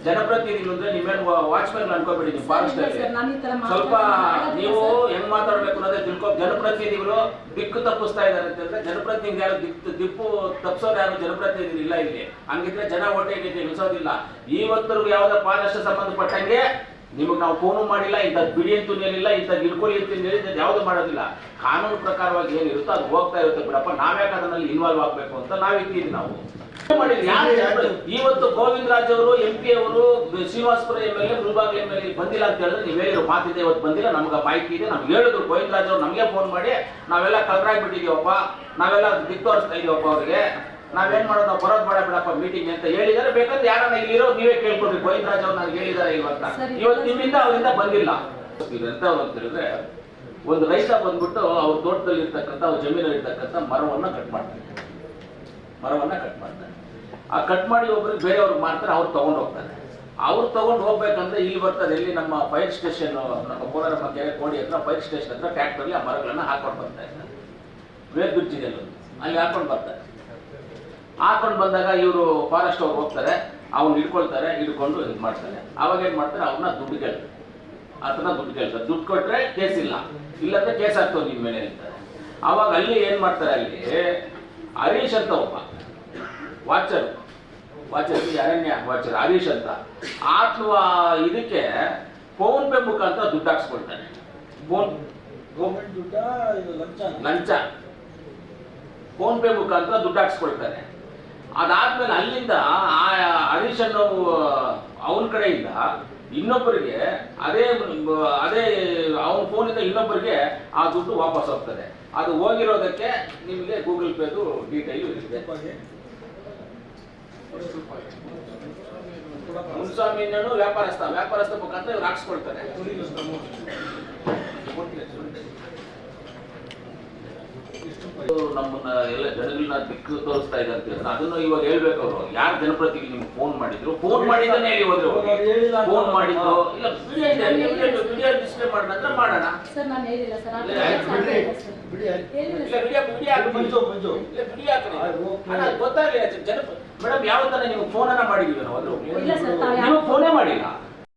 ಜನಪ್ರತಿನಿಧಿಗಳು ಅಂದ್ರೆ ನೀವೇನು ವಾಚ್ಮನ್ ಅನ್ಕೋಬೇಡಿ. ನೀವು ಫಾರೆಸ್ಟ್ ಅಲ್ಲಿ ಸ್ವಲ್ಪ ನೀವು ಹೆಂಗ್ ಮಾತಾಡ್ಬೇಕು ಅನ್ನೋದೇ ತಿಳ್ಕೊ. ಜನಪ್ರತಿನಿಧಿಗಳು ದಿಕ್ಕು ತಪ್ಪಿಸ್ತಾ ಇದಾರೆ ಅಂತಂದ್ರೆ ಜನಪ್ರತಿನಿಧಿ ಯಾರು ದಿಕ್ಕು ತಪ್ಪಿಸೋರು ಯಾರು ಜನಪ್ರತಿನಿಧಿ ಇಲ್ಲ ಇಲ್ಲಿ. ಹಂಗಿದ್ರೆ ಜನ ಓಟೇಗೆ ನಿಲ್ಸೋದಿಲ್ಲ. ಇವತ್ತರೆಗೂ ಯಾವ್ದೋ ಫಾರೆಸ್ಟ್ ಸಂಬಂಧಪಟ್ಟಂಗೆ ನಿಮಗೆ ನಾವು ಫೋನು ಮಾಡಿಲ್ಲ, ಇಂಥದ್ದು ಬಿಡಿ ಅಂತೂ ಏನಿಲ್ಲ, ಇಂಥದ್ದು ಇಳ್ಕೊಳ್ಳಿ ಅಂತ ಹೇಳಿದ್ರೆ ಯಾವುದು ಮಾಡೋದಿಲ್ಲ. ಕಾನೂನು ಪ್ರಕಾರವಾಗಿ ಏನಿರುತ್ತೋ ಅದು ಹೋಗ್ತಾ ಇರುತ್ತೆ ಬಿಡಪ್ಪ. ನಾವ್ಯಾಕೆ ಅದರಲ್ಲಿ ಇನ್ವಾಲ್ವ್ ಆಗ್ಬೇಕು ಅಂತ ನಾವಿದ್ದೀವಿ. ನಾವು ಇವತ್ತು ಗೋವಿಂದರಾಜ್ ಅವರು MP ಅವರು ಶ್ರೀನಿವಾಸಪುರ MLA ಮುಳಬಾಗಿಲು MLA ಬಂದಿಲ್ಲ ಅಂತ ಹೇಳಿದ್ರೆ ನೀವು ಹೇಳಿರೋ ಮಾತಿದೆ, ಇವತ್ತು ಬಂದಿಲ್ಲ, ನಮ್ಗೆ ಮಾಹಿತಿ ಇದೆ. ನಮ್ಗೆ ಹೇಳಿದ್ರು ಗೋವಿಂದರಾಜ್ ಅವರು ನಮಗೆ ಫೋನ್ ಮಾಡಿ ನಾವೆಲ್ಲ ಕಳ್ರಾಗ್ಬಿಟ್ಟಿದೀವಪ್ಪ, ನಾವೆಲ್ಲ ದಿಕ್ಕು ತೋರಿಸ್ತಾ ಇದೀವಪ್ಪ ಅವ್ರಿಗೆ, ನಾವೇನ್ ಮಾಡೋದು, ನಾವು ಬರೋದು ಬೇಡ ಬಿಡಪ್ಪ ಮೀಟಿಂಗ್ ಅಂತ ಹೇಳಿದಾರೆ. ಬೇಕಾದ್ರೆ ಯಾರನ್ನ ಇಲ್ಲಿರೋ ನೀವೇ ಕೇಳ್ಕೊಡ್ರಿ ಗೋವಿಂದರಾಜ್ ಅವ್ರು ನನಗೆ ಹೇಳಿದಾರೆ ಇವತ್ತ. ಇವತ್ತು ನಿಮ್ಮಿಂದ ಅವರಿಂದ ಬಂದಿಲ್ಲ ಎಂತ ಅಂತ ಹೇಳಿದ್ರೆ, ಒಂದು ರೈತ ಬಂದ್ಬಿಟ್ಟು ಅವ್ರ ತೋಟದಲ್ಲಿ ಇರ್ತಕ್ಕಂಥ ಅವ್ರ ಜಮೀನಲ್ಲಿ ಇರ್ತಕ್ಕಂಥ ಮರವನ್ನ ಕಟ್ ಮಾಡ್ತಾರೆ. ಆ ಕಟ್ ಮಾಡಿ ಒಬ್ರಿಗೆ ಬೇರೆಯವ್ರಿಗೆ ಮಾಡ್ತಾರೆ, ಅವ್ರು ತಗೊಂಡು ಹೋಗ್ತಾರೆ. ಅವ್ರು ತಗೊಂಡು ಹೋಗ್ಬೇಕಂದ್ರೆ ಇಲ್ಲಿ ಬರ್ತಾರೆ, ಇಲ್ಲಿ ನಮ್ಮ ಫೈರ್ ಸ್ಟೇಷನ್, ನಮ್ಮ ಕೋಲಾರಮ್ಮ ಕೆರೆ ಕೋಡಿ ಹತ್ರ ಫೈರ್ ಸ್ಟೇಷನ್ ಹತ್ರ ಟ್ರ್ಯಾಕ್ಟರ್ಲಿ ಆ ಮರಗಳನ್ನ ಹಾಕೊಂಡು ಬರ್ತಾ ಇರ್ತಾರೆ. ವೇರ್ ಬ್ರಿಡ್ಜ್ ಇದೆ ಅಲ್ಲಿ ಹಾಕೊಂಡು ಬರ್ತಾರೆ. ಹಾಕೊಂಡು ಬಂದಾಗ ಇವರು ಫಾರೆಸ್ಟ್ ಅವ್ರು ಹೋಗ್ತಾರೆ, ಅವ್ನು ಹಿಡ್ಕೊಳ್ತಾರೆ, ಹಿಡ್ಕೊಂಡು ಇದು ಮಾಡ್ತಾರೆ. ಅವಾಗ ಏನ್ ಮಾಡ್ತಾರೆ, ಅವ್ರನ್ನ ದುಡ್ಡು ಕೇಳ್ತಾರೆ, ಆತನ ದುಡ್ಡು ಕೇಳ್ತಾರೆ. ದುಡ್ಡು ಕೊಟ್ರೆ ಕೇಸ್ ಇಲ್ಲ, ಇಲ್ಲಾಂದ್ರೆ ಕೇಸ್ ಆಗ್ತವೆ ನಿಮ್ಮ ಮೇಲೆ ಅಂತಾರೆ. ಅವಾಗ ಅಲ್ಲಿ ಏನ್ ಮಾಡ್ತಾರೆ, ಅಲ್ಲಿ ಹರೀಶ್ ಅಂತ ಒಬ್ಬ ವಾಚರ್ ಅರಣ್ಯ ವಾಚರ್ ಹರೀಶ್ ಅಂತ ಆತ್ಮ ಇದಕ್ಕೆ ಫೋನ್ ಪೇ ಮುಖಾಂತರ ದುಡ್ಡು ಹಾಕ್ಸ್ಕೊಳ್ತಾನೆ. ಲಂಚ ಫೋನ್ ಪೇ ಮುಖಾಂತರ ದುಡ್ಡು ಹಾಕ್ಸ್ಕೊಳ್ತಾನೆ. ಅದಾದ್ಮೇಲೆ ಅಲ್ಲಿಂದ ಆ ಹರೀಶ್ ಅನ್ನೋ ಅವನ ಕಡೆಯಿಂದ ಇನ್ನೊಬ್ಬರಿಗೆ ಅದೇ ಅವನ ಫೋನಿಂದ ಇನ್ನೊಬ್ಬರಿಗೆ ಆ ದುಡ್ಡು ವಾಪಸ್ ಹೋಗ್ತದೆ. ಅದು ಹೋಗಿರೋದಕ್ಕೆ ನಿಮಗೆ ಗೂಗಲ್ ಪೇದು ಡೀಟೇಲ್ ಇರುತ್ತೆ. ಮುನ್ಸ್ವಾಮಿನೂ ವ್ಯಾಪಾರಸ್ಥ ಮುಖಾಂತರ ಇವ್ರು ಹಾಕ್ಸ್ಕೊಳ್ತಾರೆ. ನಮ್ಮನ್ನ ಎಲ್ಲ ಜನಗಳನ್ನ ದಿಕ್ಕು ತೋರಿಸ್ತಾ ಇದೆ ಅಂತ ಹೇಳಿದ್ರೆ ಅದನ್ನು ಇವಾಗ ಹೇಳ್ಬೇಕು. ಅವರು ಯಾರು ಜನಪ್ರತಿನಿಧಿ ನಿಮ್ಗೆ ಫೋನ್ ಮಾಡಿದ್ರು, ಫೋನ್ ಮಾಡಿದ್ದಾನೆ ಹೇಳಿ ಹೋದ್ರು. ಫೋನ್ ಮಾಡಿದ್ರು ಇಲ್ಲ ವಿಡಿಯೋ ಡಿಸ್ಪ್ಲೇ ಮಾಡಿದ್ರೆ ಮಾಡೋಣ. ಗೊತ್ತಾಗಲಿ ಜನ. ಮೇಡಮ್ ಯಾವತ್ತಾನೆ ನಿಮ್ಗೆ ಫೋನ್ ಅನ್ನ ಮಾಡಿದೀವಿ ನಾವು, ನೀವು ಫೋನೇ ಮಾಡಿಲ್ಲ.